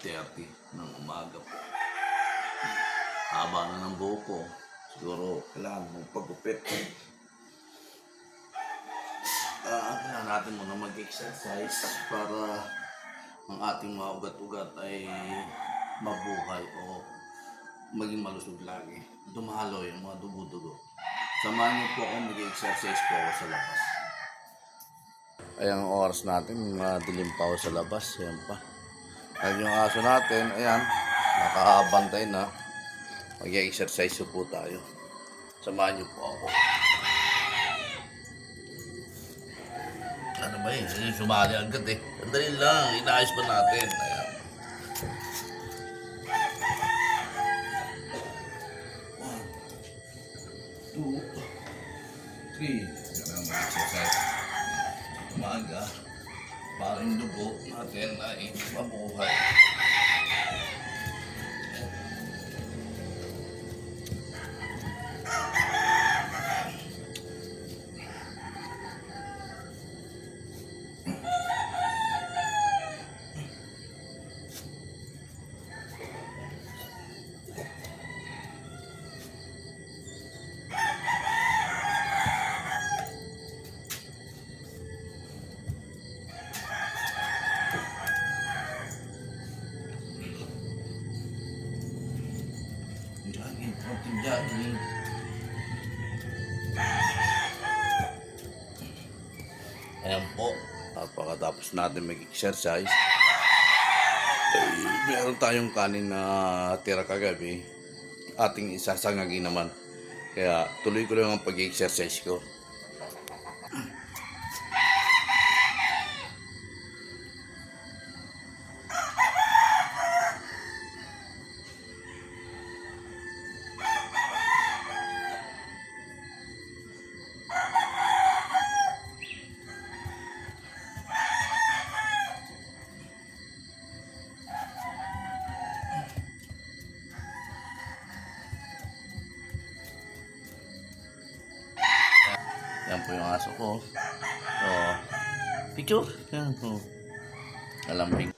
5:30 ng umaga po. Haba na ng buhok ko. Siguro kailangan mong pagupit. Kailangan natin muna mag-exercise para ang ating mga ugat-ugat ay mabuhay o maging malusog lagi. Dumalo yung mga dugo-dugo. Samahan niyo po ako, mag-exercise po ako sa labas. Ayan ang oras natin, madilim pa ako sa labas. Ayan pa. At yung aso natin, ayan, nakabantay na. Mag-exercise po tayo. Samahan niyo po ako. Ano ba yun? Sumali agad eh. Sandali lang, inaayos pa natin. Ayan. 1, 2, 3. Ganun ang exercise. Umaga, para yung dugo natin ay mabuhay. Konting jogging. Ayan po. Pagkatapos natin mag-exercise, meron tayong kanin na tira kagabi. Ating isasangagin naman. Kaya tuloy ko lang ang pag-exercise ko. Yan po yung aso ko. Picture. Yan po. Alambing.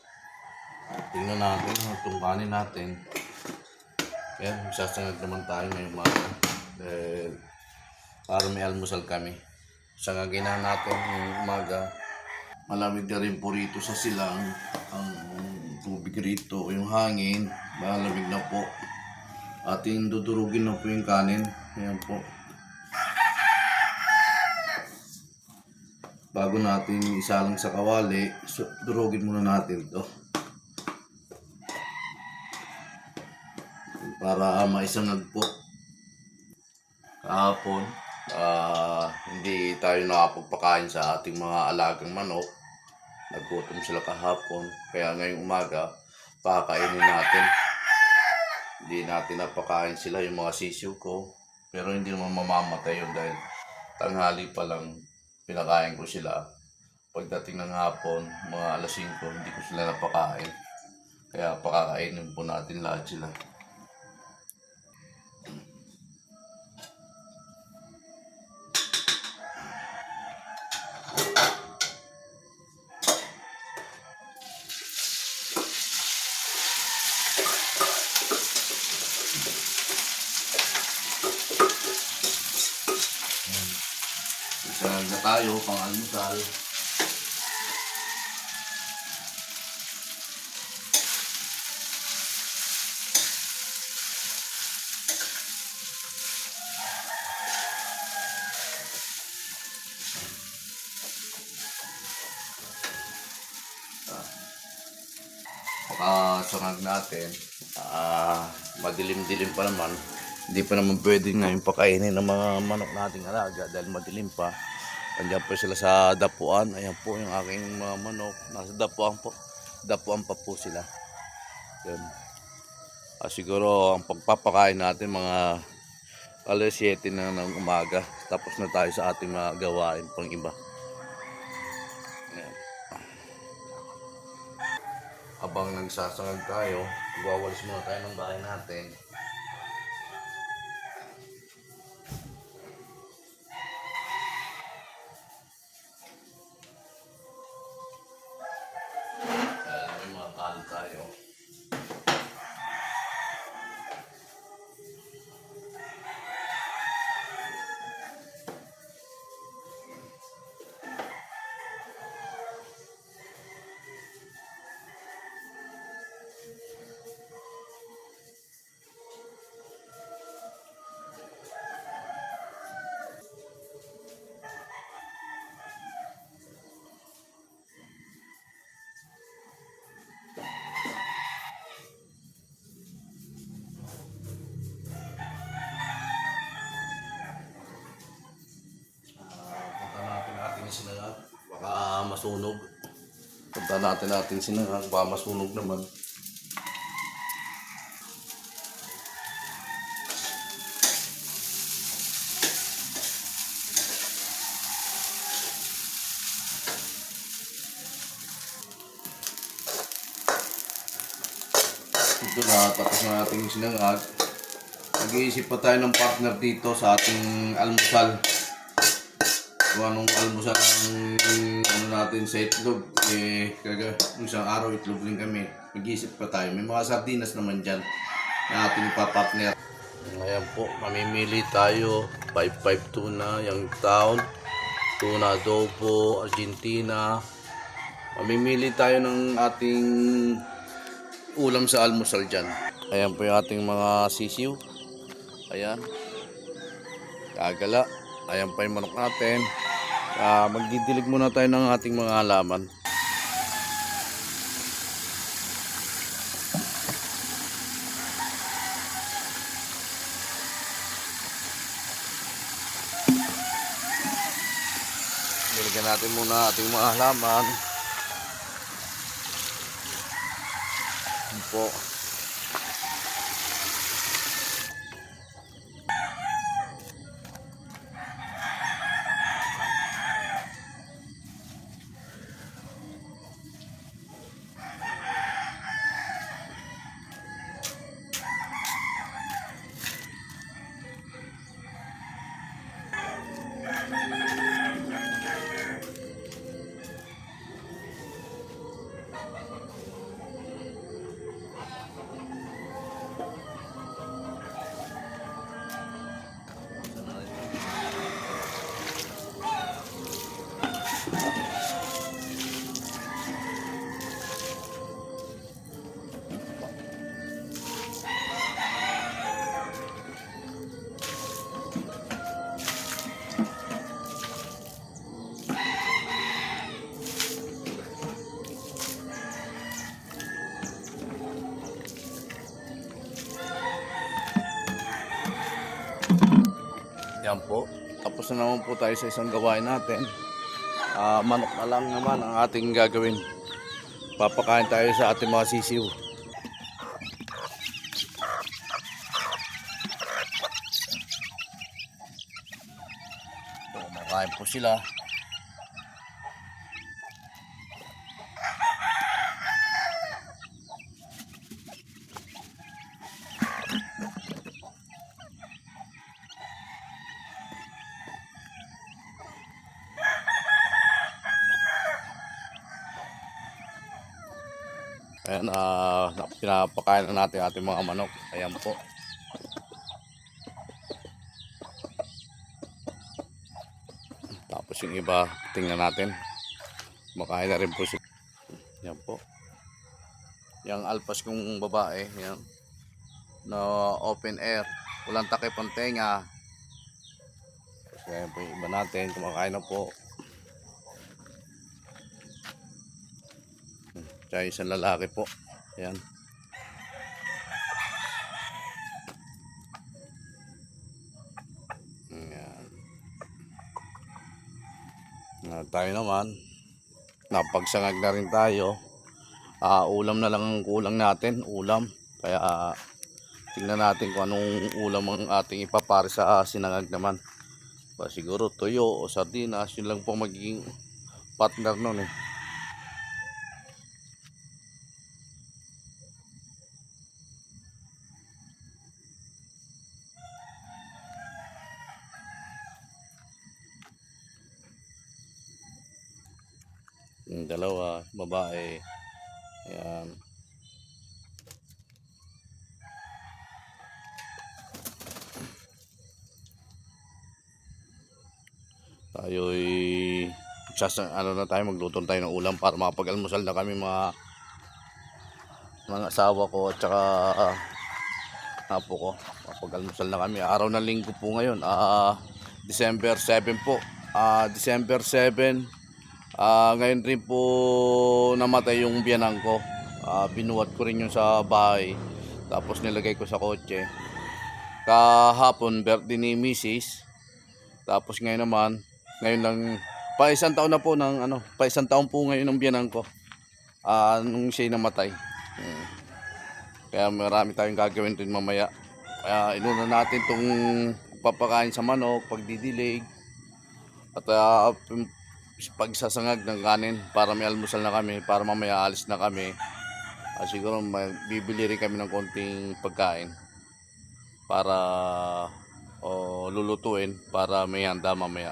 Tingnan natin itong kanin natin. Yan, sasangag naman tayo ngayong umaga. Dahil para may almusal kami. Sangagin na natin ngayong umaga. Malamig na rin po rito sa silang. Ang tubig rito, yung hangin. Malamig na po. Ating dudurugin na po yung kanin. Yan po. Bago natin isalang sa kawali, durugin muna natin to para maisangag po. Kahapon, hindi tayo nakapagpakain sa ating mga alagang manok. Nagutom sila kahapon, kaya ngayong umaga, pakakainin natin. Hindi natin napakain sila yung mga sisiw ko, pero hindi naman mamamatay yun dahil tanghali pa lang. Pinakain ko sila. Pagdating ng hapon, mga alas 5, hindi ko sila napakain. Kaya pakakainin po natin lahat sila. Isa na tayo pang almusal. Pakasangag natin. Madilim-dilim pa naman. Hindi pa naman pwede ngayon pakainin ng mga manok nating alaga dahil madilim pa. Andiyan po sila sa dapuan. Ayan po yung aking mga manok. Nasa dapuan po. Dapuan pa po sila. Yan. Siguro ang pagpapakain natin mga alas 7 na ng umaga. Tapos na tayo sa ating mga gawain pang iba. Ayan. Habang nagsasangag tayo, wawalis muna tayo ng bahay natin. May mga tali tayo. masunog. Punta natin sinangag, baka masunog naman. Ito na, tapos na natin sinangag. Nag-iisip pa tayo ng partner dito sa ating almusal. Kung anong almusal ang natin sa itlog. Isang araw itlog rin kami. Nag-iisip pa tayo. May mga sardinas naman dyan na ating ipapartner. Ngayon po, mamimili tayo. 5-5 tuna, yung town. Tuna adobo, Argentina. Mamimili tayo ng ating ulam sa almusal dyan. Ayan po yung ating mga sisiw. Ayan. Kagala. Ayan pa yung manok natin. Magdidilig muna tayo ng ating mga halaman. Diligyan natin muna ating mga halaman. Ayan po. Yan po. Tapos na naman po tayo sa isang gawain natin. Manok na lang naman ang ating gagawin. Papakain tayo sa ating mga sisiw. So, makain po sila. Ayan, pinapakain na natin ating mga manok. Ayan po. Tapos yung iba, tingnan natin. Makain na rin po sila. Ayan po. Yung alpas kong babae, yan. Na open air. Walang takip ang tenga. Ayan po yung iba natin. Kumakain na po. Tsaka isang lalaki po. Ayan. Ayan. Tayo naman. Napagsangag na rin tayo. Ulam na lang ang kulang natin. Ulam. Kaya tingnan natin kung anong ulam ang ating ipapare sa sinangag naman. Siguro toyo o sardinas. Yun lang po magiging partner nun eh. Yung dalawa, babae. Ayan. Tayo'y magluto tayo ng ulam para makapag-almusal na kami mga asawa ko at saka apo ko. Makapag-almusal na kami. Araw ng linggo po ngayon. December 7 po. December 7. Ngayon rin po namatay yung biyanang ko. Binuhat ko rin yun sa bahay. Tapos nilagay ko sa kotse. Kahapon birthday ni Mrs. Tapos ngayon lang Pa isang taon na po ng ano, pa isang taon po ngayon ng biyanan ko. Nung siya'y namatay. Kaya marami tayong gagawin din mamaya. Kaya inuna natin tong papakain sa manok, pagdidilig, at pagsasangag ng kanin para may almusal na kami, para mamaya alis na kami. Siguro bibili rin kami ng konting pagkain para lulutuin para may handa mamaya.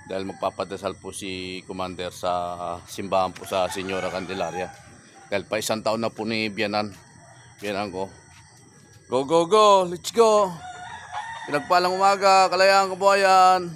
Dahil magpapadasal po si Commander sa simbahan po sa Señora Candelaria. Dahil pa isang taon na po ni biyanan ko. Go, go, go! Let's go! Pinagpalang umaga, kalayaan kabuhayan!